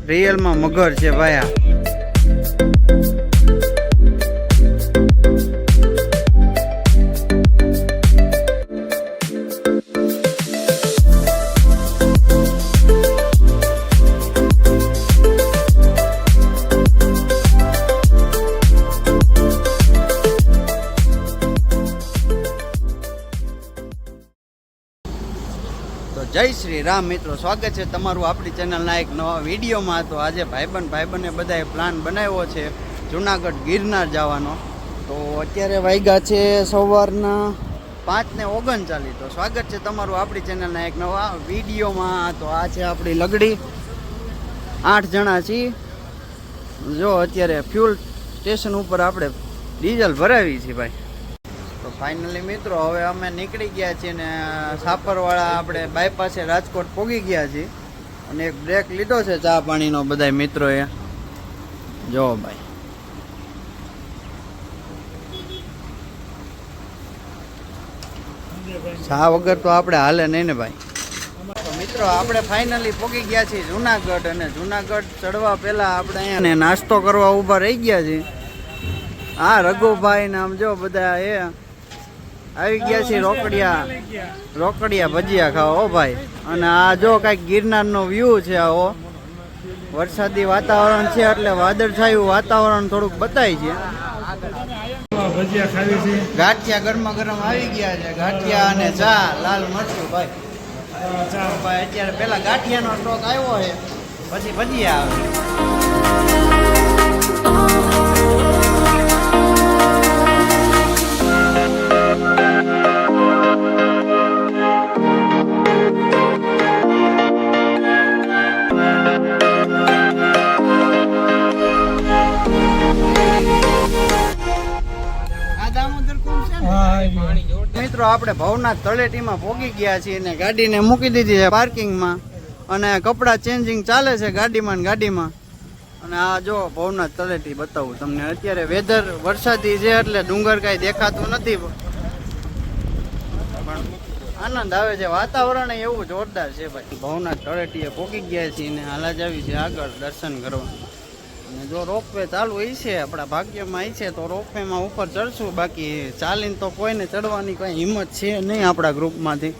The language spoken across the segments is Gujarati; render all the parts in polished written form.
રિયલમાં મગર છે ભાઈ આ. જય શ્રી રામ મિત્રો, સ્વાગત છે તમારું આપણી ચેનલના એક નવા વિડીયોમાં. તો આજે ભાઈબંધે બધાએ પ્લાન બનાવ્યો છે જુનાગઢ ગિરનાર જવાનો. તો અત્યારે વાગ્યા છે સવારના 5:39. તો સ્વાગત છે તમારું આપણી ચેનલના એક નવા વિડીયોમાં. તો આ છે આપણી લગડી, 8 જણા છીએ. જો અત્યારે ફ્યુલ સ્ટેશન ઉપર આપણે ડીઝલ ભરાવી છીએ ભાઈ. તો ફાઇનલી મિત્રો હવે અમે નીકળી ગયા છીએ ને સાપરવાળા આપણે બાયપાસે રાજકોટ પહોંચી ગયા છીએ. અને એક બ્રેક લીધો છે ચા પાણીનો બધા મિત્રોએ. જો ભાઈ ચા વગર તો આપણે હાલે નહીં ને ભાઈ. તો મિત્રો આપણે ફાઇનલી પહોંચી ગયા છીએ જુનાગઢ. અને જુનાગઢ ચડવા પહેલાં આપણે અહીંયા નાસ્તો કરવા ઊભા રહી ગયા છીએ. હા રઘુભાઈ ને આમ જો બધા એ આવી ગયા છે રોકડિયા ભજીયા ખાવા. ઓ ભાઈ, અને આ જો કાંઈક ગિરનારનો વ્યૂ છે. આવો વરસાદી વાતાવરણ છે એટલે વાદળછાયું વાતાવરણ થોડુંક બતાય છે. ગાંઠિયા ગરમા ગરમ આવી ગયા છે, ગાંઠિયા અને ચા લાલ મરચું ભાઈ. અત્યારે પેલા ગાંઠિયાનો સ્ટોક આવ્યો છે, પછી ભજીયા આવે. મિત્રો આપણે ભવનાથ તળેટીમાં પહોંચી ગયા છીએ ને ગાડીને મૂકી દીધી છે પાર્કિંગમાં. અને કપડાં ચેન્જિંગ ચાલે છે ગાડીમાં. અને આ જો ભવનાથ તળેટી બતાવું તમને. અત્યારે વેધર વરસાદી છે એટલે ડુંગર કાંઈ દેખાતું નથી, પણ આનંદ આવે છે. વાતાવરણ એવું જોરદાર છે ભાઈ. ભવનાથ તળેટીએ પહોંચી ગયા છીએ ને હાલા જ આવી છે આગળ દર્શન કરવા. અને જો રોપવે ચાલુ છે આપણા ભાગ્યમાં છે તો રોપવેમાં ઉપર ચડશું. બાકી ચાલીને તો કોઈને ચડવાની કંઈ હિંમત છે નહીં આપણા ગ્રુપમાંથી.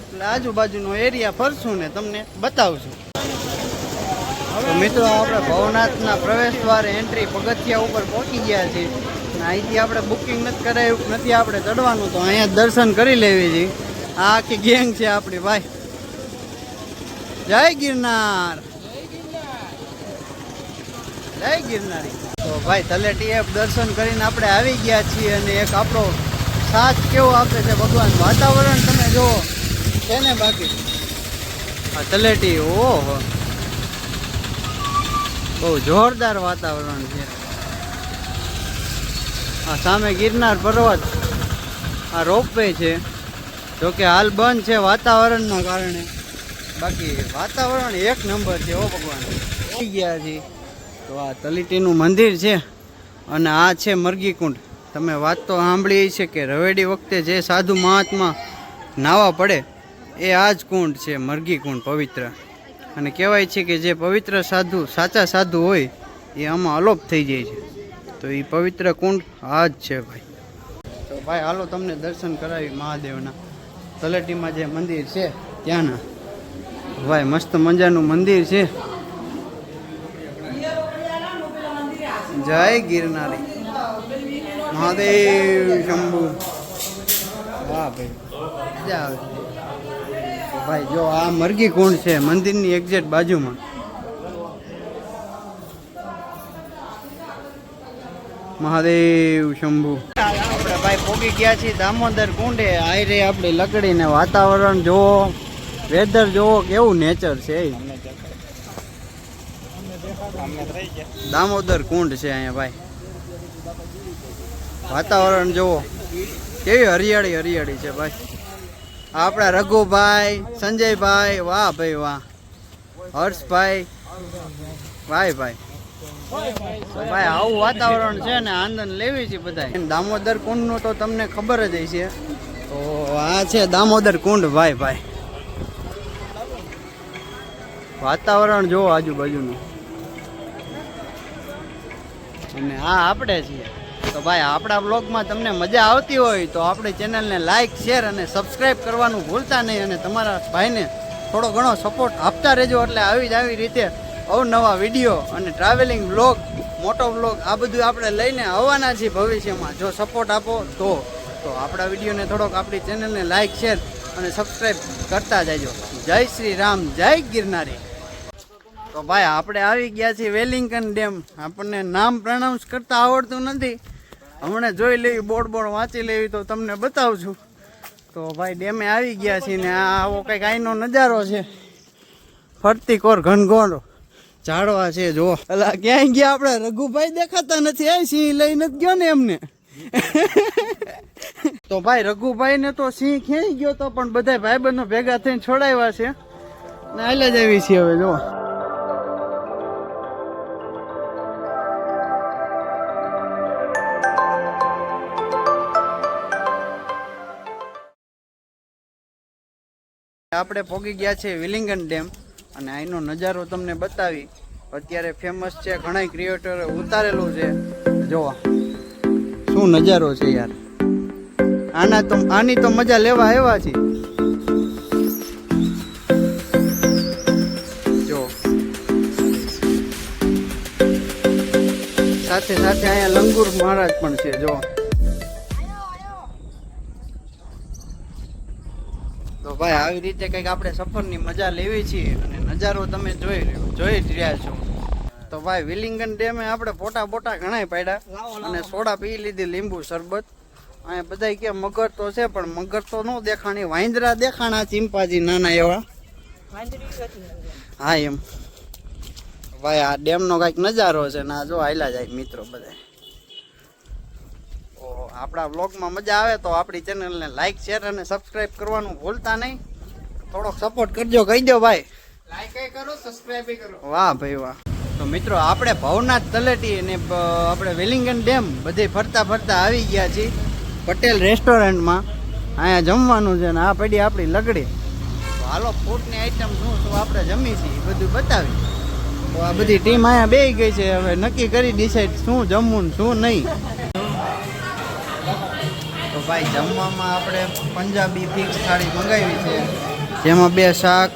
એટલે આજુબાજુનો એરિયા ફરશું ને તમને બતાવશું. તો મિત્રો આપણે ભવનાથના પ્રવેશ દ્વારે એન્ટ્રી પગથિયા ઉપર પહોંચી ગયા છીએ. અને અહીંથી આપણે બુકિંગ નથી કરાવ્યું, નથી આપણે ચડવાનું, તો અહીંયા દર્શન કરી લેવી છીએ. આ આખી ગેંગ છે આપણી ભાઈ. જય ગિરનાર, જય ગિરનારી. તો ભાઈ તલેટી દર્શન કરીને આપણે આવી ગયા છીએ. અને એક આપણો સાથ કેવો આપે છે ભગવાન. વાતાવરણ તમે જુઓ છે ને. બાકી આ તલેટી ઓહો બહુ જોરદાર વાતાવરણ છે. આ સામે ગિરનાર પર્વત, આ રોપવે છે. જોકે હાલ બંધ છે વાતાવરણના કારણે. બાકી વાતાવરણ એક નંબર છે. ઓ ભગવાન થઈ ગયા છીએ. તો આ તલેટીનું મંદિર છે. અને આ છે મરઘીકુંડ. તમે વાત તો સાંભળી છે કે રવેડી વખતે જે સાધુ મહાત્મા નાવા પડે એ આ જ કુંડ છે, મરઘીકુંડ પવિત્ર. અને કહેવાય છે કે જે પવિત્ર સાધુ, સાચા સાધુ હોય એ આમાં અલોપ થઈ જાય છે. તો એ પવિત્ર કુંડ આ જ છે ભાઈ. તો ભાઈ હાલો તમને દર્શન કરાવી મહાદેવના. તલેટીમાં જે મંદિર છે ત્યાંના ભાઈ મસ્ત મજાનું મંદિર છે. જય ગિરનારી, મહાદેવ શંભુ. વાહ ભાઈ મજા આવે. ભાઈ જો આ મરઘી કુંડ છે મંદિરની એક્ઝેક્ટ બાજુમાં. મહાદેવ શંભુ. આપણે ભાઈ પહોંચી ગયા છીએ દામોદર કુંડે. આયરે આપણે લકડીને વાતાવરણ જોવો, વેધર જોવો, કેવું નેચર છે. દામોદર કુંડ છે અહીંયા ભાઈ. વાતાવરણ જોવો કેવી હરિયાળી છે ભાઈ. આપણા રઘુભાઈ, સંજયભાઈ, વાહ ભાઈ વાહ. હર્ષભાઈ, ભાઈ ભાઈ આવું વાતાવરણ છે ને આનંદ લેવી છે બધા. દામોદર કુંડ નું તો તમને ખબર જ હશે. તો આ છે દામોદર કુંડ ભાઈ. વાતાવરણ જોવો આજુબાજુનું. અને આ આપણે છીએ. તો ભાઈ આપણા બ્લોગમાં તમને મજા આવતી હોય તો આપણી ચેનલને લાઇક શેર અને સબસ્ક્રાઈબ કરવાનું ભૂલતા નહીં. અને તમારા ભાઈને થોડો ઘણો સપોર્ટ આપતા રહેજો. એટલે આવી રીતે અવનવા વિડીયો અને ટ્રાવેલિંગ બ્લોગ, મોટો બ્લોગ આ બધું આપણે લઈને આવવાના છીએ ભવિષ્યમાં. જો સપોર્ટ આપો તો આપણા વિડીયોને થોડોક આપણી ચેનલને લાઇક શેર અને સબસ્ક્રાઈબ કરતા જજો. જય શ્રી રામ, જય ગિરનારી. તો ભાઈ આપણે આવી ગયા છીએ વેલિંગટન ડેમ. આપણને નામ પ્રોનાઉન્સ કરતા આવડતું નથી. હમણાં જોઈ લેવી, બોર્ડ વાંચી લેવી તો તમને બતાવું છું. તો ભાઈ ડેમે આવી ગયા છીએ ને આવો કંઈક અહીંનો નજારો છે. ફરતી કોર ઘનઘોર ઝાડવા છે. જો એટલે ક્યાંય ગયા આપણે રઘુભાઈ દેખાતા નથી. એ સિંહ લઈ નથી ગયો ને એમને. તો ભાઈ રઘુભાઈ ને તો સિંહ ક્યાંય ગયો તો પણ બધા ભાઈબંધો ભેગા થઈને છોડાવ્યા છે ને હાલે જ આવી છે હવે. જો આપણે પહોંચી ગયા છે વિલિંગન ડેમ અને અહીંનો નજારો તમને બતાવી. અત્યારે ફેમસ છે, ઘણા ક્રિએટરે ઉતારેલું છે. જોવા શું નજારો છે યાર. આની તો મજા લેવા આવ્યા છે. જો સાથે સાથે અહીંયા લંગુર મહારાજ પણ છે. જો તો ભાઈ આવી રીતે કંઈક આપણે સફરની મજા લેવી છીએ અને નજારો તમે જોઈ જ રહ્યા છો. તો ભાઈ વિલિંગન ડેમે આપણે પોટા ઘણાય પાડ્યા અને સોડા પી લીધી, લીંબુ શરબત. અહીંયા બધા કે મગર તો છે પણ મગર તો ન દેખાણી, વાંદરા દેખાણા, ચિંપાજી નાના એવા. હા એમ ભાઈ આ ડેમનો કંઈક નજારો છે ને આ જો હાલ્યા જાય મિત્રો બધા. આપણા વ્લોગમાં મજા આવે તો આપણી ચેનલને લાઈક શેર અને સબસ્ક્રાઇબ કરવાનું ભૂલતા નહીં. થોડોક સપોર્ટ કરજો, કહી દો ભાઈ. લાઈક કરો, સબસ્ક્રાઇબ કરો. વાહ ભાઈ વાહ. તો મિત્રો આપણે ભવનાથ તલેટી અને આપણે વેલિંગટન ડેમ બધે ફરતા આવી ગયા છીએ પટેલ રેસ્ટોરન્ટમાં. અહીંયા જમવાનું છે ને આ પડી આપણી લગડી. તો હાલો ફૂડની આઈટમ શું આપણે જમી છીએ એ બધું બતાવી. તો આ બધી ટીમ અહીંયા બેસી ગઈ છે. હવે નક્કી કરી ડિસાઈડ શું જમવું ને શું નહીં. તો ભાઈ જમવામાં આપણે પંજાબી ફિક્સ થાળી મંગાવી છે, જેમાં 2 શાક,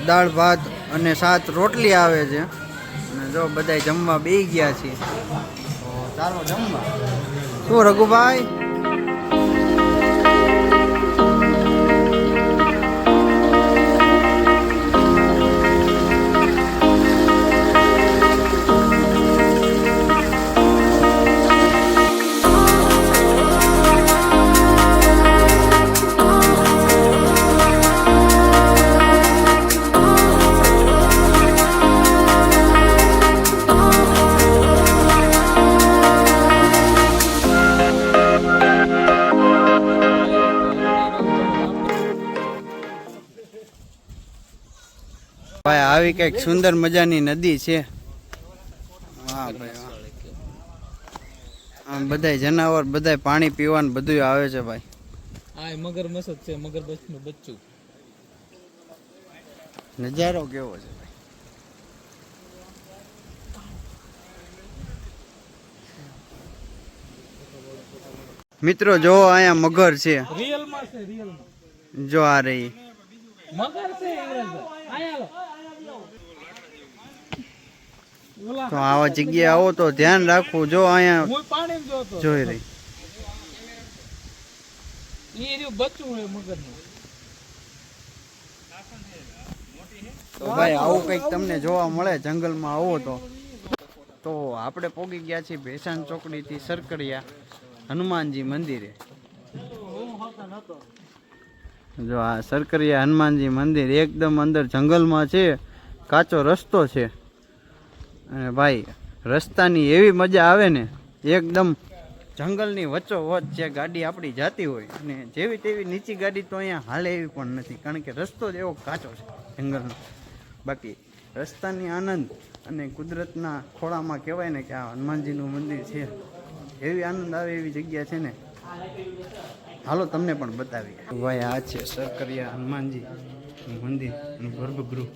દાળ ભાત અને 7 રોટલી આવે છે. અને જો બધા જમવા બેસી ગયા છીએ. તો ચાલો જમવા. શું રઘુભાઈ? ભાઈ આવી કઈક સુંદર મજાની નદી છે. વાહ ભાઈ વાહ. આમ બધાય જનાવર બધાય પાણી પીવાનું બધું આવે છે ભાઈ. આ મગરમચ્છ છે, મગરમચ્છનું બચ્ચું. નજારો કેવો છે ભાઈ. મિત્રો જો અહીંયા મગર છે. રિયલમાં છે, રિયલમાં. જો આ રહી મગર છે. તો આવા જગ્યાએ આવો તો ધ્યાન રાખવું. જો અહીંયા જોઈ રહી તો ભાઈ આવું કઈક તમને જોવા મળે જંગલમાં આવો તો આપણે પોગી ગયા છીએ ભેસાણ ચોકડી થી સરકરિયા હનુમાનજી મંદિરે. જો આ સરકરિયા હનુમાનજી મંદિર એકદમ અંદર જંગલમાં છે, કાચો રસ્તો છે. અને ભાઈ રસ્તાની એવી મજા આવે ને, એકદમ જંગલની વચ્ચોવચ્ચ જે ગાડી આપણી જાતી હોય અને જેવી તેવી નીચી ગાડી તો અહીંયા હાલે એવી પણ નથી, કારણ કે રસ્તો જ એવો કાચો છે જંગલનો. બાકી રસ્તાની આનંદ અને કુદરતના ખોળામાં કહેવાય ને કે આ હનુમાનજીનું મંદિર છે, એવી આનંદ આવે એવી જગ્યા છે ને. હાલો તમને પણ બતાવીએ. ભાઈ આ છે સરકરિયા હનુમાનજી મંદિર ગર્ભગૃહ.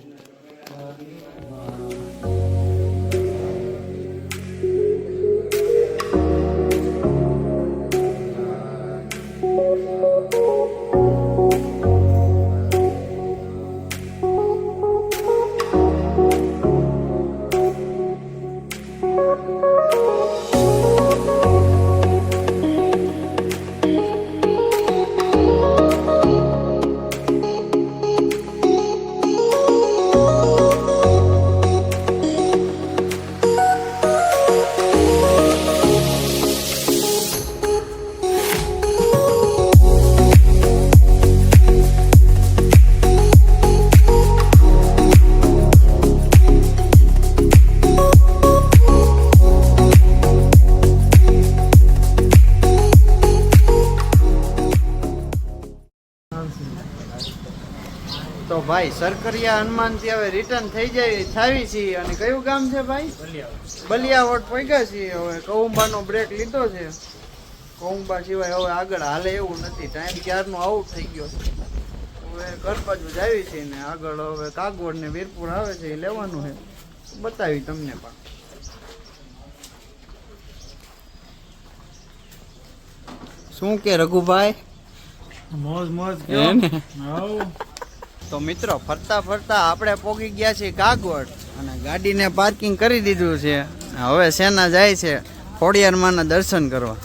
તો ભાઈ સરકરિયા હનુમાનથી હવે રિટર્ન થઈ જાય થાવી છીએ અને કયું ગામ છે ભાઈ બલિયાવટ પહોંચ્યા છીએ. હવે કૌંબાનો બ્રેક લીધો છે. કૌંબા સિવાય હવે આગળ હાલે એવું નથી. ટાઈમ ક્યારનો આઉટ થઈ ગયો. હવે ઘર બાજુ જ આવી છે ને આગળ હવે કાગવડ ને વીરપુર આવે છે એ લેવાનું છે. બતાવી તમને પણ. શું કે રઘુભાઈ? મોજ મોજ તો મિત્રો ફરતા ફરતા આપણે પોગી ગયા છીએ કાગવડ અને ગાડીને પાર્કિંગ કરી દીધું છે. હવે સેના જાય છે ખોડિયારમાંના દર્શન કરવા.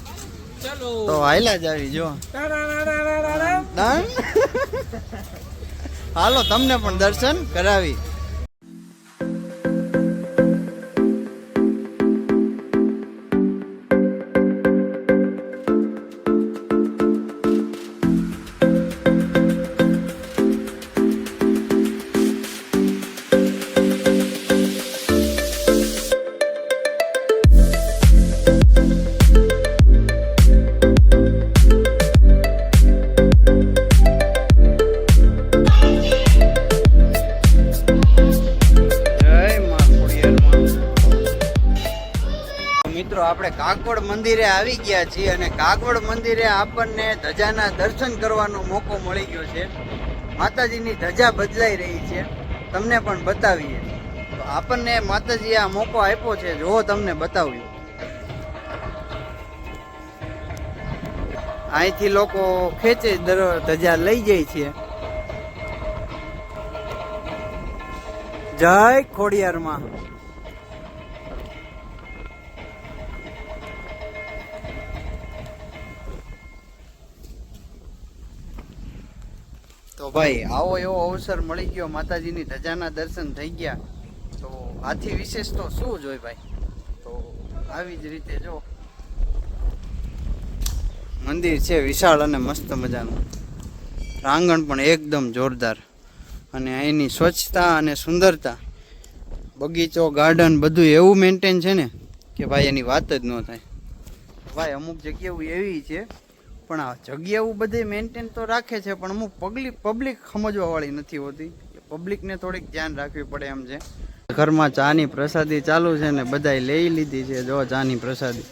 ચાલો તો હાલ્યા જ આવી જો. ડન? હાલો તમને પણ દર્શન કરાવી. મિત્રો આપણે કાગવડ મંદિરે આવી ગયા છીએ અને કાગવડ મંદિરે આપણને ધજાના દર્શન કરવાનો મોકો મળી ગયો છે. માતાજીની ધજા બદલાઈ રહી છે, તમને પણ બતાવીએ. તો આપણને માતાજીએ આ મોકો આપ્યો છે, જો તમને બતાવ્યું. અહીંથી લોકો ખેંચે ધજા લઈ જાય છે. જય ખોડિયારમાં. તો ભાઈ આવો એવો અવસર મળી ગયો, માતાજીની ધજાના દર્શન થઈ ગયા. તો આથી વિશેષ તો શું જ હોય ભાઈ. તો આવી જ રીતે જો મંદિર છે વિશાળ અને મસ્ત મજાનું. પ્રાંગણ પણ એકદમ જોરદાર અને અહીંની સ્વચ્છતા અને સુંદરતા, બગીચો ગાર્ડન બધું એવું મેન્ટેન છે ને કે ભાઈ એની વાત જ ન થાય. ભાઈ અમુક જગ્યાઓ એવી છે પણ આ જગ્યાઓ બધે મેન્ટેન તો રાખે છે પણ અમુક પબ્લિક સમજવા વાળી નથી હોતી. પબ્લિકને થોડીક ધ્યાન રાખવી પડે એમ છે. ઘરમાં ચાની પ્રસાદી ચાલુ છે ને બધાય લઈ લીધી છે. જો ચાની પ્રસાદી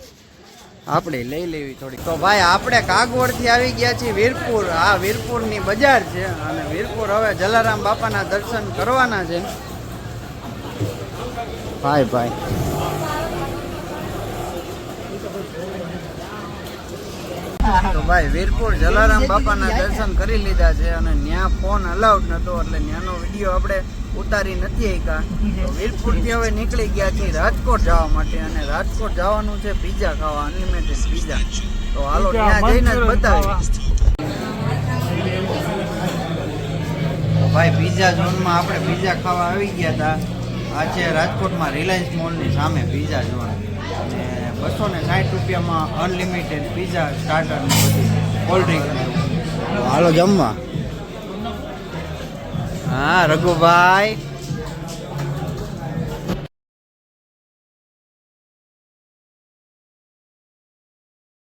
આપણે લઈ લેવી થોડી. તો ભાઈ આપણે કાગવડથી આવી ગયા છીએ વીરપુર. આ વીરપુરની બજાર છે અને વીરપુર હવે જલારામ બાપાના દર્શન કરવાના છે. ભાઈ ભાઈ તો ભાઈ વીરપુર જલારામ બાપાના દર્શન કરી લીધા છે અને ત્યાં ફોન અલાઉડ નતો એટલે ત્યાંનો વિડીયો આપણે ઉતારી નથી શક્યા. તો વીરપુરથી હવે નીકળી ગયા છીએ રાજકોટ જવા માટે અને રાજકોટ જવાનું છે પીઝા ખાવા, અનલિમિટેડ પીઝા. તો હાલો ત્યાં જઈને જ બતાવી. તો ભાઈ પીઝા ઝોનમાં આપણે પીઝા ખાવા આવી ગયા હતા. આ છે રાજકોટમાં રિલાયન્સ મોલની સામે પીઝા ઝોન. 260 રૂપિયામાં અનલિમિટેડ પીઝા, સ્ટાર્ટર ને બધું, કોલ્ડ ડ્રિંક. હાલો જમવા. હા રઘુભાઈ